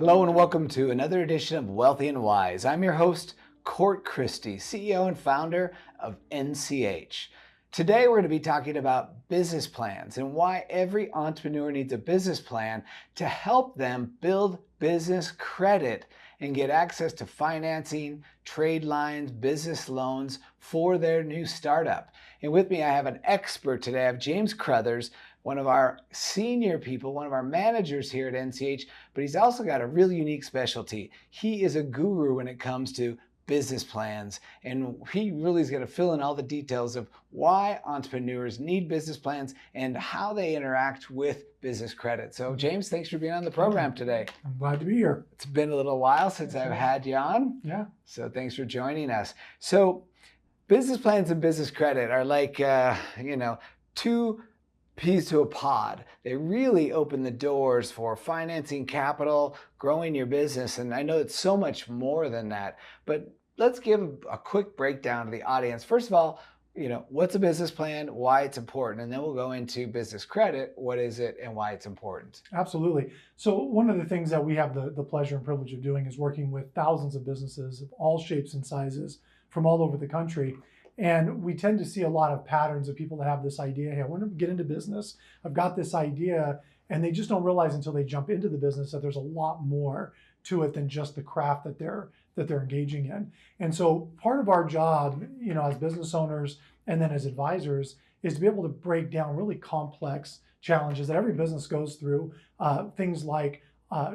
Hello and welcome to another edition of Wealthy and Wise. I'm your host, Cort Christie, CEO and founder of NCH. Today we're going to be talking about business plans and why every entrepreneur needs a business plan to help them build business credit and get access to financing, trade lines, business loans for their new startup. And with me, I have an expert today. I have Jim Crothers, one of our senior people, one of our managers here at NCH, but he's also got a really unique specialty. He is a guru when it comes to business plans, and he really is going to fill in all the details of why entrepreneurs need business plans and how they interact with business credit. So James, thanks for being on the program today. I'm glad to be here. It's been a little while since I've had you on. Yeah. So thanks for joining us. So business plans and business credit are like, two peas to a pod. They really open the doors for financing capital, growing your business. And I know it's so much more than that, but let's give a quick breakdown to the audience. First of all, what's a business plan, why it's important, and then we'll go into business credit. What is it and why it's important? Absolutely. So one of the things that we have the pleasure and privilege of doing is working with thousands of businesses of all shapes and sizes from all over the country. And we tend to see a lot of patterns of people that have this idea, hey, I want to get into business. I've got this idea, and they just don't realize until they jump into the business that there's a lot more to it than just the craft that they're engaging in. And so part of our job, as business owners and then as advisors, is to be able to break down really complex challenges that every business goes through. Things like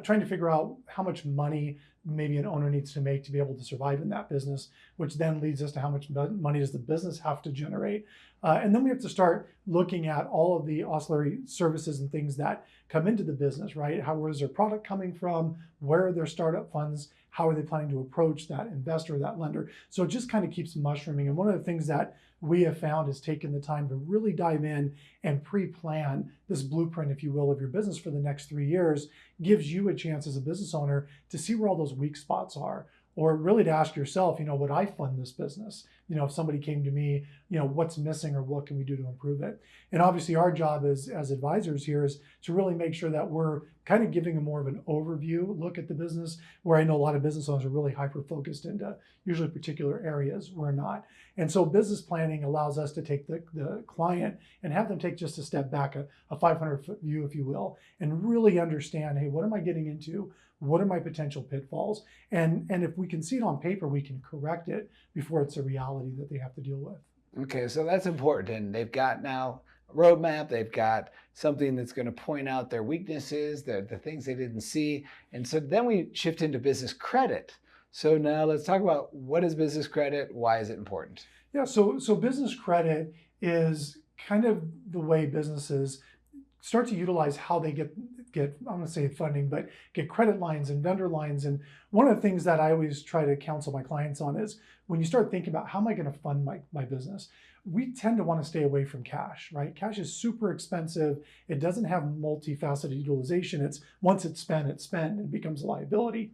trying to figure out how much money maybe an owner needs to make to be able to survive in that business, which then leads us to how much money does the business have to generate. And then we have to start looking at all of the auxiliary services and things that come into the business, right? Where is their product coming from? Where are their startup funds? How are they planning to approach that investor, that lender? So it just kind of keeps mushrooming. And one of the things that we have found is taking the time to really dive in and pre-plan this blueprint, if you will, of your business for the next 3 years, gives you a chance as a business owner to see where all those weak spots are, or really to ask yourself, would I fund this business? If somebody came to me, what's missing or what can we do to improve it? And obviously our job as advisors here is to really make sure that we're kind of giving a more of an overview look at the business, where I know a lot of business owners are really hyper-focused into usually particular areas. We're not. And so business planning allows us to take the client and have them take just a step back, a 500-foot view, if you will, and really understand, hey, what am I getting into? What are my potential pitfalls? And if we can see it on paper, we can correct it before it's a reality that they have to deal with. Okay, so that's important. And they've got now a roadmap. They've got something that's going to point out their weaknesses, the things they didn't see. And so then we shift into business credit. So now let's talk about what is business credit? Why is it important? Yeah, so business credit is kind of the way businesses start to utilize how they get I'm going to say funding, but get credit lines and vendor lines. And one of the things that I always try to counsel my clients on is when you start thinking about how am I going to fund my business, we tend to want to stay away from cash, right? Cash is super expensive. It doesn't have multifaceted utilization. It's once it's spent, it becomes a liability.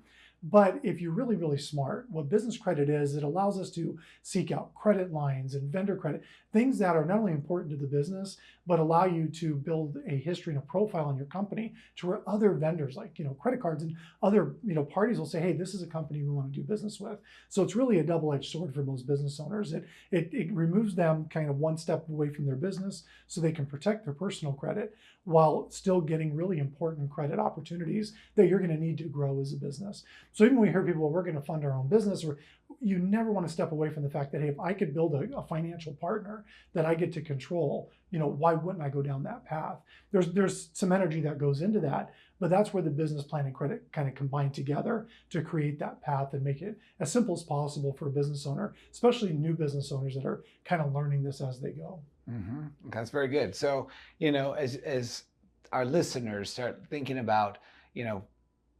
But if you're really, really smart, what business credit is, it allows us to seek out credit lines and vendor credit, things that are not only important to the business, but allow you to build a history and a profile in your company to where other vendors like, credit cards and other, parties will say, hey, this is a company we want to do business with. So it's really a double-edged sword for most business owners. It removes them kind of one step away from their business so they can protect their personal credit while still getting really important credit opportunities that you're going to need to grow as a business. So even when we hear people, well, we're going to fund our own business, or you never want to step away from the fact that, hey, if I could build a financial partner that I get to control, why wouldn't I go down that path? There's some energy that goes into that, but that's where the business plan and credit kind of combine together to create that path and make it as simple as possible for a business owner, especially new business owners that are kind of learning this as they go. Mm-hmm. That's very good. So, as our listeners start thinking about,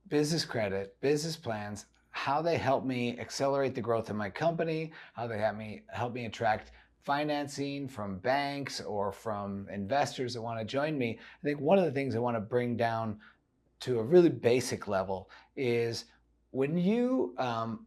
business credit, business plans, how they help me accelerate the growth of my company, how they help me attract financing from banks or from investors that want to join me. I think one of the things I want to bring down to a really basic level is when you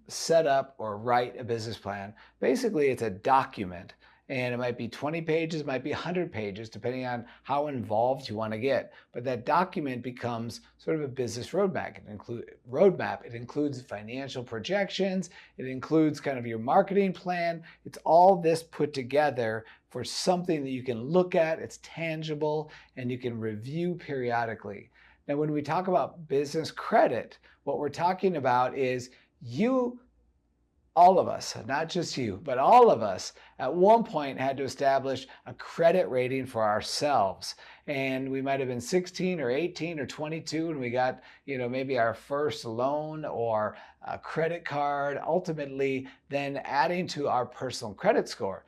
set up or write a business plan, basically it's a document. And it might be 20 pages, might be 100 pages, depending on how involved you want to get. But that document becomes sort of a business roadmap. It includes financial projections. It includes kind of your marketing plan. It's all this put together for something that you can look at, it's tangible, and you can review periodically. Now, when we talk about business credit, what we're talking about is all of us, not just you, but all of us at one point had to establish a credit rating for ourselves. And we might have been 16 or 18 or 22 and we got, maybe our first loan or a credit card, ultimately then adding to our personal credit score.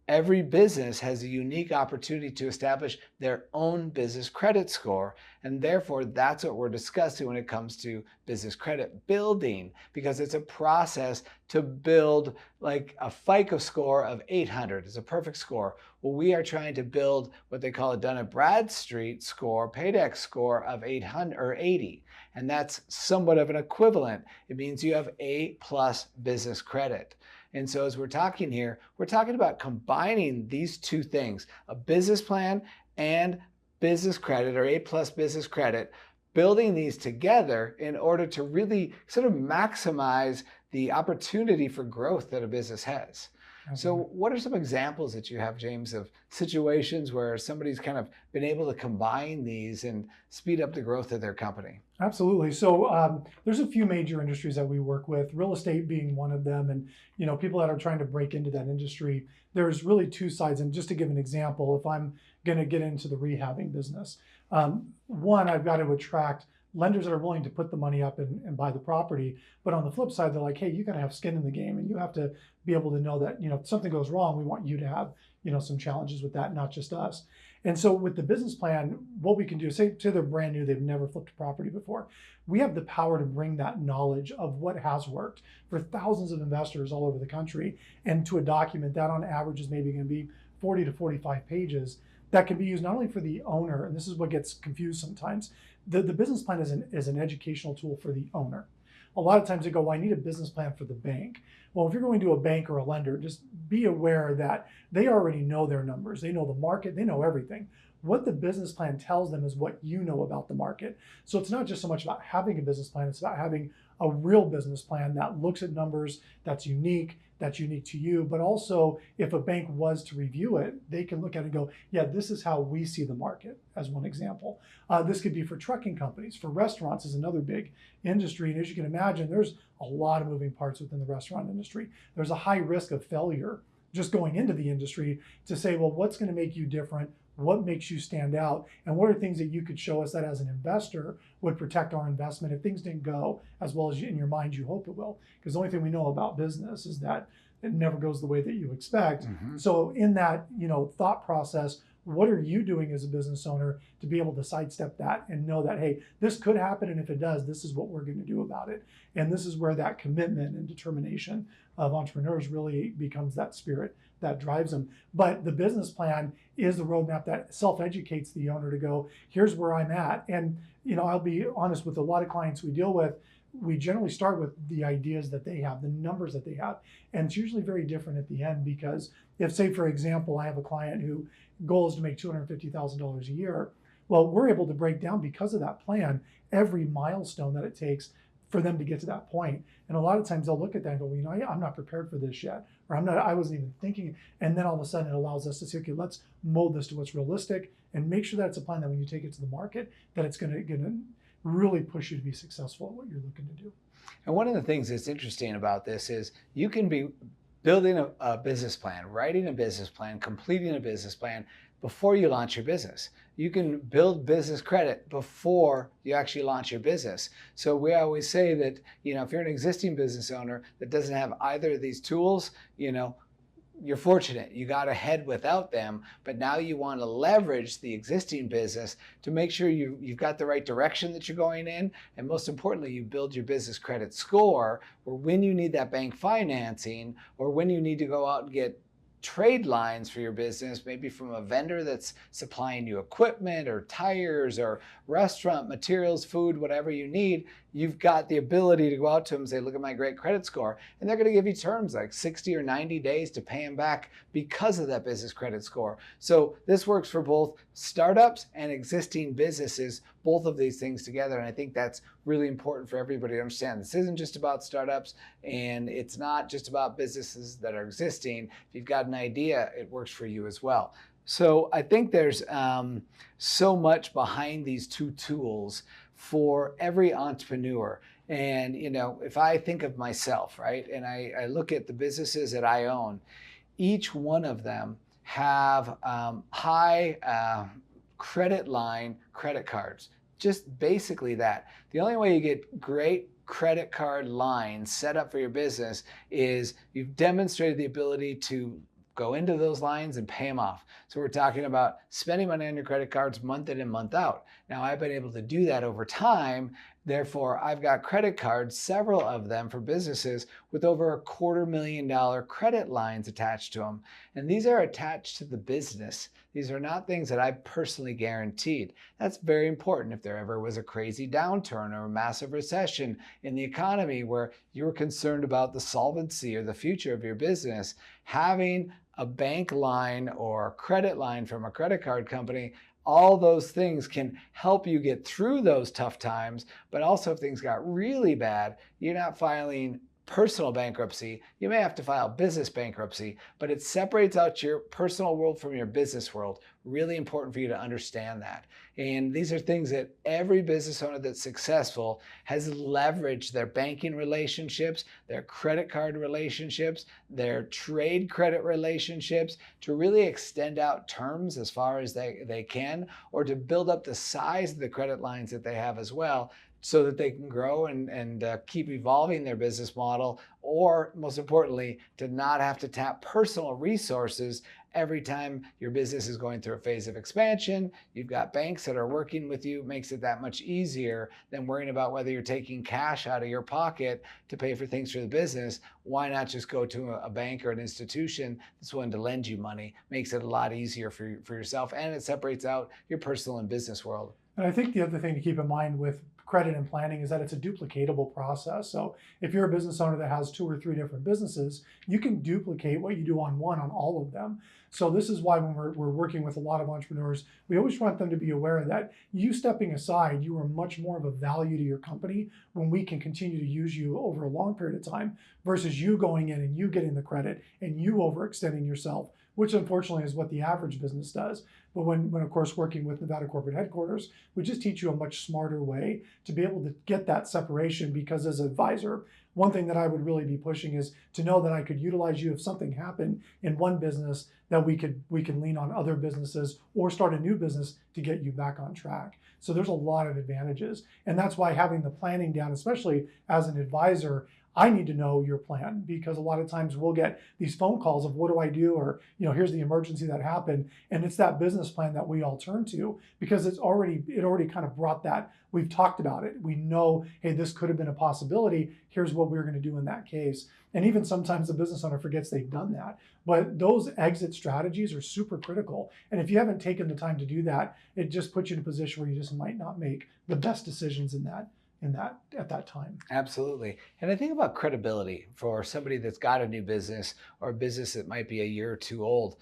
Every business has a unique opportunity to establish their own business credit score. And therefore, that's what we're discussing when it comes to business credit building, because it's a process to build like a FICO score of 800 is a perfect score. Well, we are trying to build what they call a Dun & Bradstreet score, PAYDEX score of 800 or 80. And that's somewhat of an equivalent. It means you have A+ business credit. And so as we're talking here, we're talking about combining these two things, a business plan and business credit or A+ business credit, building these together in order to really sort of maximize the opportunity for growth that a business has. So what are some examples that you have, James, of situations where somebody's kind of been able to combine these and speed up the growth of their company? Absolutely. So there's a few major industries that we work with, real estate being one of them. And people that are trying to break into that industry, there's really two sides. And just to give an example, if I'm going to get into the rehabbing business, one, I've got to attract lenders that are willing to put the money up and buy the property. But on the flip side, they're like, hey, you got to have skin in the game and you have to be able to know that, if something goes wrong, we want you to have, some challenges with that, not just us. And so with the business plan, what we can do, say they're brand new, they've never flipped a property before. We have the power to bring that knowledge of what has worked for thousands of investors all over the country into a document that on average is maybe going to be 40 to 45 pages that can be used not only for the owner, and this is what gets confused sometimes, the business plan is an educational tool for the owner. A lot of times they go, well, I need a business plan for the bank. Well, if you're going to a bank or a lender, just be aware that they already know their numbers. They know the market, they know everything. What the business plan tells them is what you know about the market. So it's not just so much about having a business plan, it's about having a real business plan that looks at numbers, that's unique to you, but also if a bank was to review it, they can look at it and go, yeah, this is how we see the market, as one example. This could be for trucking companies, for restaurants is another big industry. And as you can imagine, there's a lot of moving parts within the restaurant industry. There's a high risk of failure just going into the industry to say, well, what's going to make you different? What makes you stand out? And what are things that you could show us that as an investor would protect our investment if things didn't go as well as in your mind you hope it will? Because the only thing we know about business is that it never goes the way that you expect. Mm-hmm. So in that, thought process, what are you doing as a business owner to be able to sidestep that and know that, hey, this could happen, and if it does, this is what we're going to do about it. And this is where that commitment and determination of entrepreneurs really becomes that spirit that drives them. But the business plan is the roadmap that self-educates the owner to go, here's where I'm at. And, I'll be honest, with a lot of clients we deal with, we generally start with the ideas that they have, the numbers that they have. And it's usually very different at the end, because if, say, for example, I have a client who goal is to make $250,000 a year, well, we're able to break down, because of that plan, every milestone that it takes for them to get to that point. And a lot of times they'll look at that and go, well, I'm not prepared for this yet, or I wasn't even thinking. And then all of a sudden it allows us to say, okay, let's mold this to what's realistic and make sure that it's a plan that when you take it to the market, that it's going to really push you to be successful at what you're looking to do. And one of the things that's interesting about this is you can be building a business plan, writing a business plan, completing a business plan before you launch your business. You can build business credit before you actually launch your business. So we always say that, if you're an existing business owner that doesn't have either of these tools, you're fortunate. You got ahead without them, but now you want to leverage the existing business to make sure you've got the right direction that you're going in. And most importantly, you build your business credit score, where when you need that bank financing or when you need to go out and get trade lines for your business, maybe from a vendor that's supplying you equipment or tires or restaurant materials, food, whatever you need, you've got the ability to go out to them and say, look at my great credit score. And they're going to give you terms like 60 or 90 days to pay them back because of that business credit score. So this works for both startups and existing businesses, both of these things together. And I think that's really important for everybody to understand. This isn't just about startups, and it's not just about businesses that are existing. If you've got an idea, it works for you as well. So I think there's so much behind these two tools for every entrepreneur. And, if I think of myself, right, and I look at the businesses that I own, each one of them have high credit line credit cards. Just basically that. The only way you get great credit card lines set up for your business is you've demonstrated the ability to go into those lines and pay them off. So we're talking about spending money on your credit cards month in and month out. Now, I've been able to do that over time. Therefore, I've got credit cards, several of them for businesses with over $250,000 credit lines attached to them. And these are attached to the business. These are not things that I personally guaranteed. That's very important. If there ever was a crazy downturn or a massive recession in the economy where you were concerned about the solvency or the future of your business, having a bank line or credit line from a credit card company, all those things can help you get through those tough times. But also, if things got really bad, you're not filing personal bankruptcy. You may have to file business bankruptcy, but it separates out your personal world from your business world. Really important for you to understand that. And these are things that every business owner that's successful has leveraged their banking relationships, their credit card relationships, their trade credit relationships to really extend out terms as far as they can, or to build up the size of the credit lines that they have as well, so that they can grow and keep evolving their business model, or most importantly, to not have to tap personal resources every time your business is going through a phase of expansion. You've got banks that are working with you. It makes it that much easier than worrying about whether you're taking cash out of your pocket to pay for things for the business. Why not just go to a bank or an institution that's willing to lend you money? Makes it a lot easier for yourself, and it separates out your personal and business world. And I think the other thing to keep in mind with credit and planning is that it's a duplicatable process. So if you're a business owner that has 2 or 3 different businesses, you can duplicate what you do on one on all of them. So this is why when we're working with a lot of entrepreneurs, we always want them to be aware that you stepping aside, you are much more of a value to your company when we can continue to use you over a long period of time versus you going in and you getting the credit and you overextending yourself, which unfortunately is what the average business does. But when of course, working with Nevada Corporate Headquarters, we just teach you a much smarter way to be able to get that separation, because as an advisor, one thing that I would really be pushing is to know that I could utilize you if something happened in one business, that we can lean on other businesses or start a new business to get you back on track. So there's a lot of advantages. And that's why having the planning down, especially as an advisor, I need to know your plan, because a lot of times we'll get these phone calls of what do I do, or here's the emergency that happened, and it's that business plan that we all turn to, because it already kind of brought that. We've talked about it. We know, hey, this could have been a possibility. Here's what we're going to do in that case. And even sometimes the business owner forgets they've done that. But those exit strategies are super critical. And if you haven't taken the time to do that, it just puts you in a position where you just might not make the best decisions at that time. Absolutely. And I think about credibility for somebody that's got a new business, or a business that might be a year or 2 old.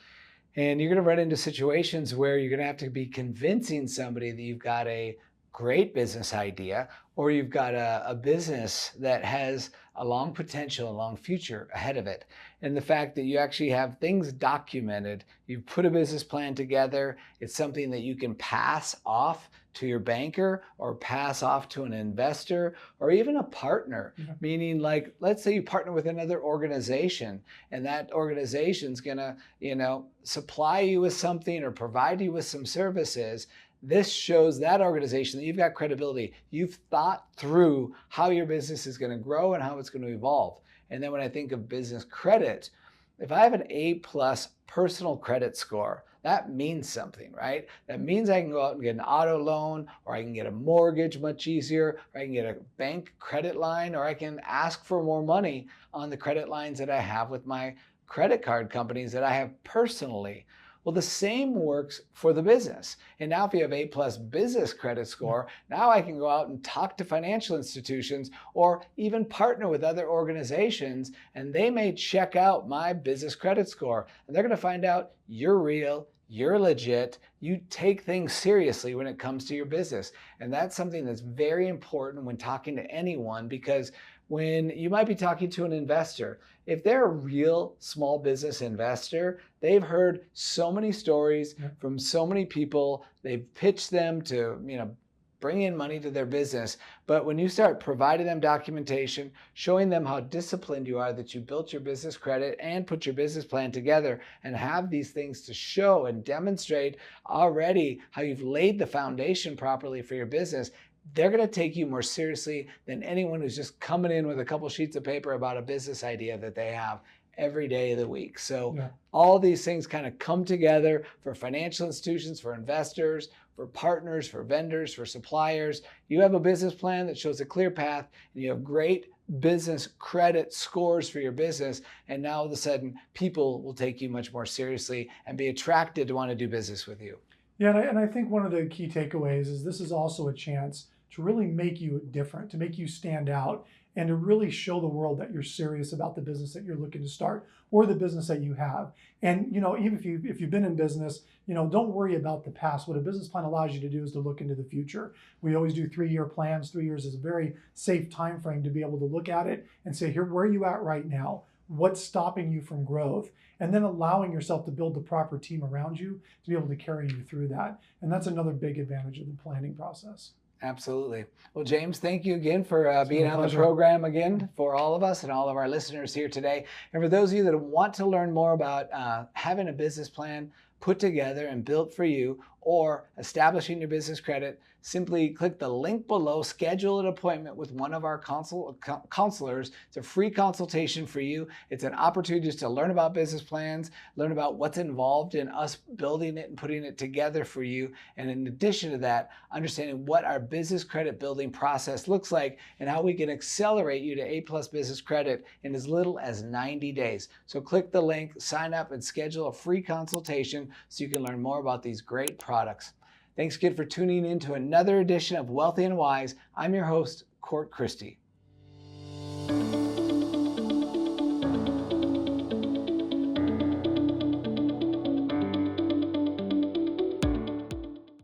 And you're going to run into situations where you're going to have to be convincing somebody that you've got a great business idea, or you've got a business that has a long potential, a long future ahead of it. And the fact that you actually have things documented, you've put a business plan together, it's something that you can pass off to your banker or pass off to an investor or even a partner. Mm-hmm. Meaning, like, let's say you partner with another organization, and that organization's gonna, supply you with something or provide you with some services. This shows that organization that you've got credibility. You've thought through how your business is going to grow and how it's going to evolve. And then when I think of business credit, if I have an A+ personal credit score, that means something, right? That means I can go out and get an auto loan, or I can get a mortgage much easier, or I can get a bank credit line, or I can ask for more money on the credit lines that I have with my credit card companies that I have personally. Well, the same works for the business. And now if you have A+ business credit score, now I can go out and talk to financial institutions or even partner with other organizations, and they may check out my business credit score. And they're going to find out you're real, you're legit, you take things seriously when it comes to your business. And that's something that's very important when talking to anyone, because when you might be talking to an investor, if they're a real small business investor, they've heard so many stories from so many people. They've pitched them to, bring in money to their business. But when you start providing them documentation, showing them how disciplined you are, that you built your business credit and put your business plan together and have these things to show and demonstrate already how you've laid the foundation properly for your business, they're going to take you more seriously than anyone who's just coming in with a couple sheets of paper about a business idea that they have every day of the week. So all these things kind of come together for financial institutions, for investors, for partners, for vendors, for suppliers. You have a business plan that shows a clear path, and you have great business credit scores for your business. And now all of a sudden, people will take you much more seriously and be attracted to want to do business with you. Yeah, and I think one of the key takeaways is this is also a chance to really make you different, to make you stand out, and to really show the world that you're serious about the business that you're looking to start or the business that you have. And even if you've been in business, don't worry about the past. What a business plan allows you to do is to look into the future. We always do 3-year plans. 3 years is a very safe time frame to be able to look at it and say, here, where are you at right now? What's stopping you from growth? And then allowing yourself to build the proper team around you to be able to carry you through that. And that's another big advantage of the planning process. Absolutely. Well, James, thank you again for being on the program again for all of us and all of our listeners here today. And for those of you that want to learn more about having a business plan put together and built for you, or establishing your business credit, simply click the link below, schedule an appointment with one of our counselors. It's a free consultation for you. It's an opportunity just to learn about business plans, learn about what's involved in us building it and putting it together for you. And in addition to that, understanding what our business credit building process looks like and how we can accelerate you to A+ business credit in as little as 90 days. So click the link, sign up, and schedule a free consultation so you can learn more about these great products. Thanks again for tuning in to another edition of Wealthy and Wise. I'm your host, Cort Christie.